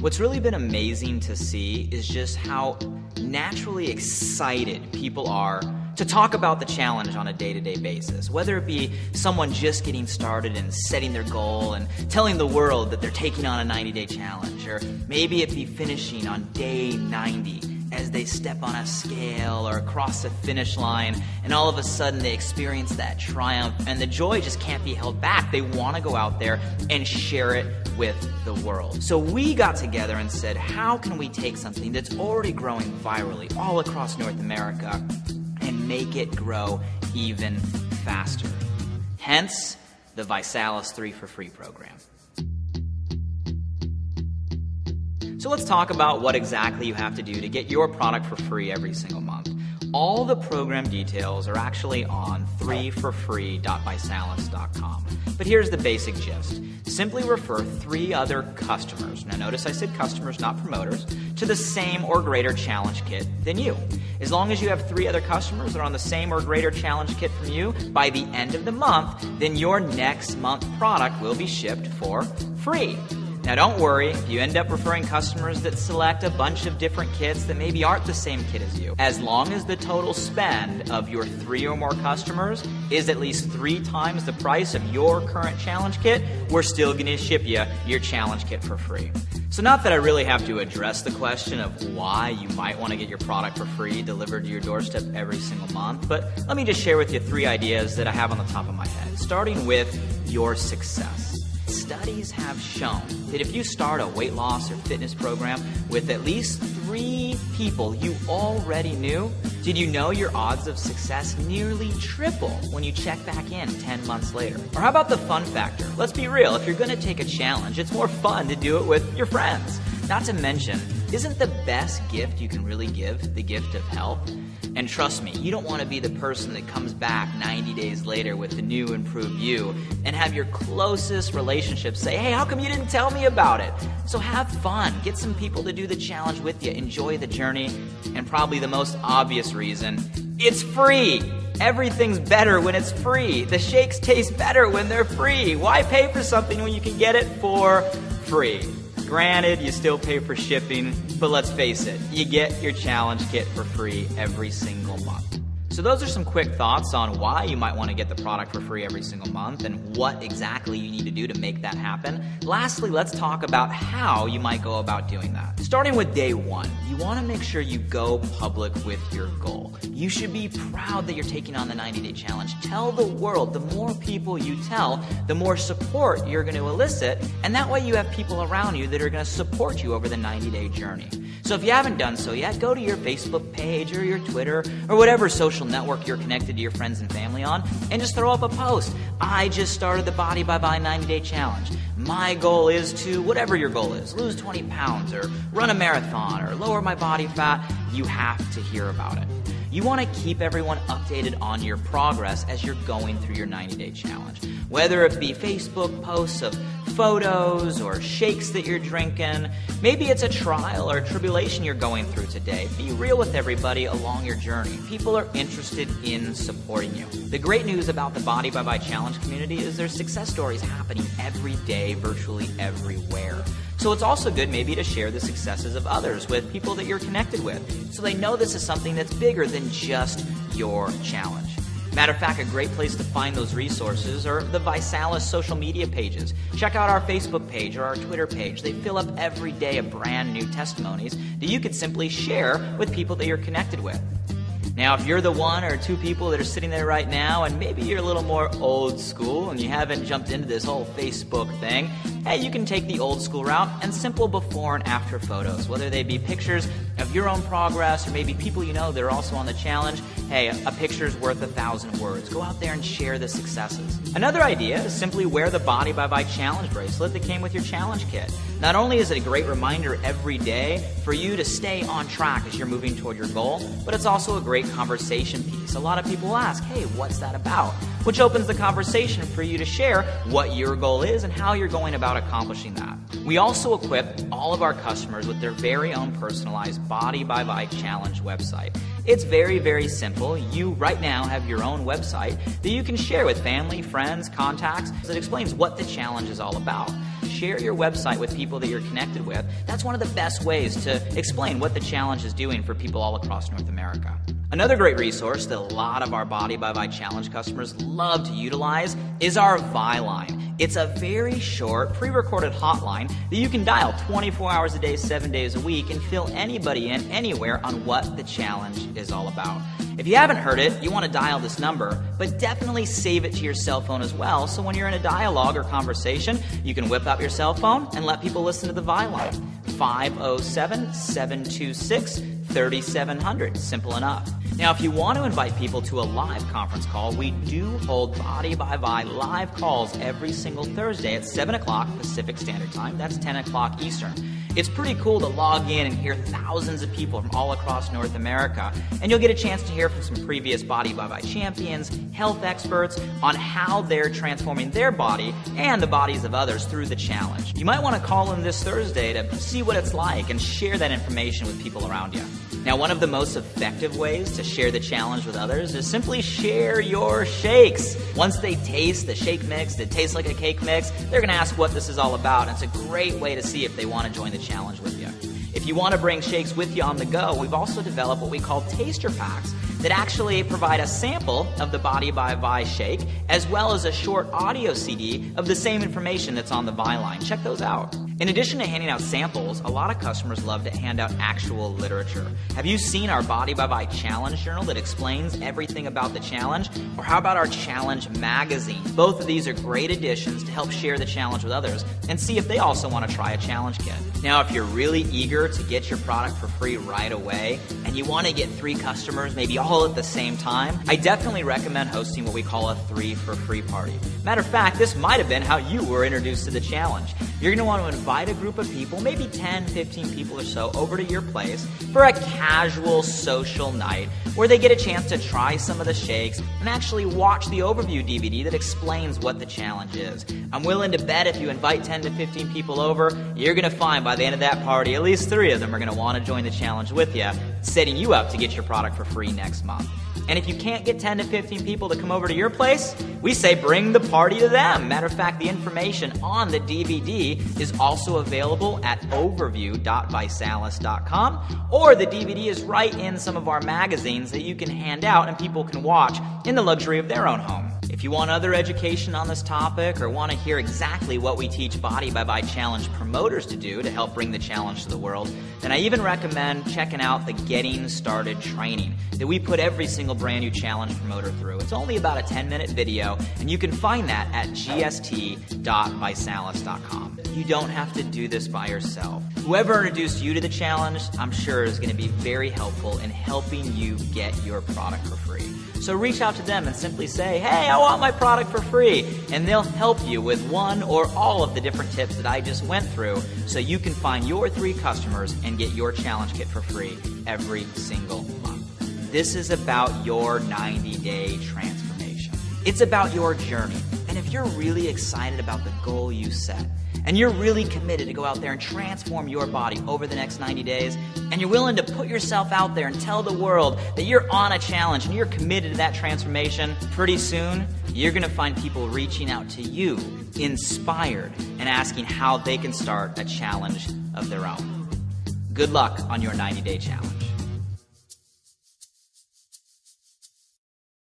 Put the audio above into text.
What's really been amazing to see is just how naturally excited people are to talk about the challenge on a day-to-day basis, whether it be someone just getting started and setting their goal and telling the world that they're taking on a 90-day challenge, or maybe it be finishing on day 90 as they step on a scale or across a finish line, and all of a sudden they experience that triumph and the joy just can't be held back. They want to go out there and share it with the world. So we got together and said, how can we take something that's already growing virally all across North America and make it grow even faster? Hence, the ViSalus 3 for Free program. So let's talk about what exactly you have to do to get your product for free every single month. All the program details are actually on 3forfree.visalus.com. But here's the basic gist. Simply refer 3 other customers, now notice I said customers, not promoters, to the same or greater challenge kit than you. As long as you have 3 other customers that are on the same or greater challenge kit from you by the end of the month, then your next month product will be shipped for free. Now don't worry if you end up referring customers that select a bunch of different kits that maybe aren't the same kit as you. As long as the total spend of your 3 or more customers is at least 3 times the price of your current challenge kit, we're still going to ship you your challenge kit for free. So not that I really have to address the question of why you might want to get your product for free delivered to your doorstep every single month, but let me just share with you 3 ideas that I have on the top of my head, starting with your success. Studies have shown that if you start a weight loss or fitness program with at least 3 people you already knew, did you know your odds of success nearly triple when you check back in 10 months later? Or how about the fun factor? Let's be real, if you're going to take a challenge, it's more fun to do it with your friends. Not to mention, isn't the best gift you can really give the gift of health? And trust me, you don't want to be the person that comes back 90 days later with the new improved you and have your closest relationships say, hey, how come you didn't tell me about it? So have fun. Get some people to do the challenge with you. Enjoy the journey. And probably the most obvious reason, it's free. Everything's better when it's free. The shakes taste better when they're free. Why pay for something when you can get it for free? Granted, you still pay for shipping, but let's face it, you get your challenge kit for free every single month. So those are some quick thoughts on why you might want to get the product for free every single month and what exactly you need to do to make that happen. Lastly, let's talk about how you might go about doing that. Starting with day 1, you want to make sure you go public with your goal. You should be proud that you're taking on the 90-day challenge. Tell the world. The more people you tell, the more support you're going to elicit, and that way you have people around you that are going to support you over the 90-day journey. So if you haven't done so yet, go to your Facebook page or your Twitter or whatever social network you're connected to your friends and family on and just throw up a post. I just started the Body by Bye 90-day challenge. My goal is to, whatever your goal is, lose 20 pounds or run a marathon or lower my body fat. You have to hear about it. You want to keep everyone updated on your progress as you're going through your 90-day challenge. Whether it be Facebook posts of photos or shakes that you're drinking, maybe it's a trial or a tribulation you're going through today. Be real with everybody along your journey. People are interested in supporting you. The great news about the Body by Bye Challenge community is there's success stories happening every day, virtually everywhere. So it's also good maybe to share the successes of others with people that you're connected with so they know this is something that's bigger than just your challenge. Matter of fact, a great place to find those resources are the ViSalus social media pages. Check out our Facebook page or our Twitter page. They fill up every day of brand new testimonies that you could simply share with people that you're connected with. Now, if you're the 1 or 2 people that are sitting there right now and maybe you're a little more old school and you haven't jumped into this whole Facebook thing, hey, you can take the old school route and simple before and after photos, whether they be pictures of your own progress or maybe people you know that are also on the challenge. Hey, a picture's worth 1,000 words. Go out there and share the successes. Another idea is simply wear the Body by Bye challenge bracelet that came with your challenge kit. Not only is it a great reminder every day for you to stay on track as you're moving toward your goal, but it's also a great conversation piece. A lot of people ask, hey, what's that about? which opens the conversation for you to share what your goal is and how you're going about accomplishing that. We also equip all of our customers with their very own personalized Body by Vi Challenge website. It's very, very simple. You right now have your own website that you can share with family, friends, contacts that explains what the challenge is all about. Share your website with people that you're connected with. That's one of the best ways to explain what the challenge is doing for people all across North America. Another great resource that a lot of our Body by Vi Challenge customers love to utilize is our Vi Line. It's a very short, pre-recorded hotline that you can dial 24 hours a day, 7 days a week, and fill anybody in anywhere on what the challenge is all about. If you haven't heard it, you want to dial this number, but definitely save it to your cell phone as well, so when you're in a dialogue or conversation, you can whip out your cell phone and let people listen to the Vi Line. 507-726-3700. Simple enough. Now, if you want to invite people to a live conference call, we do hold Body by Vi live calls every single Thursday at 7 o'clock Pacific Standard Time. That's 10 o'clock Eastern. It's pretty cool to log in and hear thousands of people from all across North America, and you'll get a chance to hear from some previous Body by Vi champions, health experts, on how they're transforming their body and the bodies of others through the challenge. You might want to call in this Thursday to see what it's like and share that information with people around you. Now, one of the most effective ways to share the challenge with others is simply share your shakes. Once they taste the shake mix that tastes like a cake mix, they're going to ask what this is all about, and it's a great way to see if they want to join the challenge with you. If you want to bring shakes with you on the go, we've also developed what we call taster packs that actually provide a sample of the Body by Vi shake, as well as a short audio CD of the same information that's on the Vi Line. Check those out. In addition to handing out samples, a lot of customers love to hand out actual literature. Have you seen our Body by Vi Challenge journal that explains everything about the challenge? Or how about our Challenge magazine? Both of these are great additions to help share the challenge with others and see if they also want to try a challenge kit. Now, if you're really eager to get your product for free right away and you want to get 3 customers maybe all at the same time, I definitely recommend hosting what we call a 3 for free party. Matter of fact, this might have been how you were introduced to the challenge. You're going to want to invite a group of people, maybe 10, 15 people or so, over to your place for a casual social night where they get a chance to try some of the shakes and actually watch the overview DVD that explains what the challenge is. I'm willing to bet if you invite 10 to 15 people over, you're going to find by the end of that party, at least 3 of them are going to want to join the challenge with you, setting you up to get your product for free next month. And if you can't get 10 to 15 people to come over to your place, we say bring the party to them. Matter of fact, the information on the DVD is also available at overview.visalis.com, or the DVD is right in some of our magazines that you can hand out and people can watch in the luxury of their own home. If you want other education on this topic or want to hear exactly what we teach Body by Vi Challenge promoters to do to help bring the challenge to the world, then I even recommend checking out the Getting Started training that we put every single brand new challenge promoter through. It's only about a 10-minute video, and you can find that at gst.visalis.com. You don't have to do this by yourself. Whoever introduced you to the challenge, I'm sure is going to be very helpful in helping you get your product for free. So reach out to them and simply say, hey, I want my product for free. And they'll help you with one or all of the different tips that I just went through so you can find your 3 customers and get your challenge kit for free every single month. This is about your 90-day transformation. It's about your journey. And if you're really excited about the goal you set, and you're really committed to go out there and transform your body over the next 90 days, and you're willing to put yourself out there and tell the world that you're on a challenge and you're committed to that transformation, pretty soon you're going to find people reaching out to you, inspired, and asking how they can start a challenge of their own. Good luck on your 90-day challenge.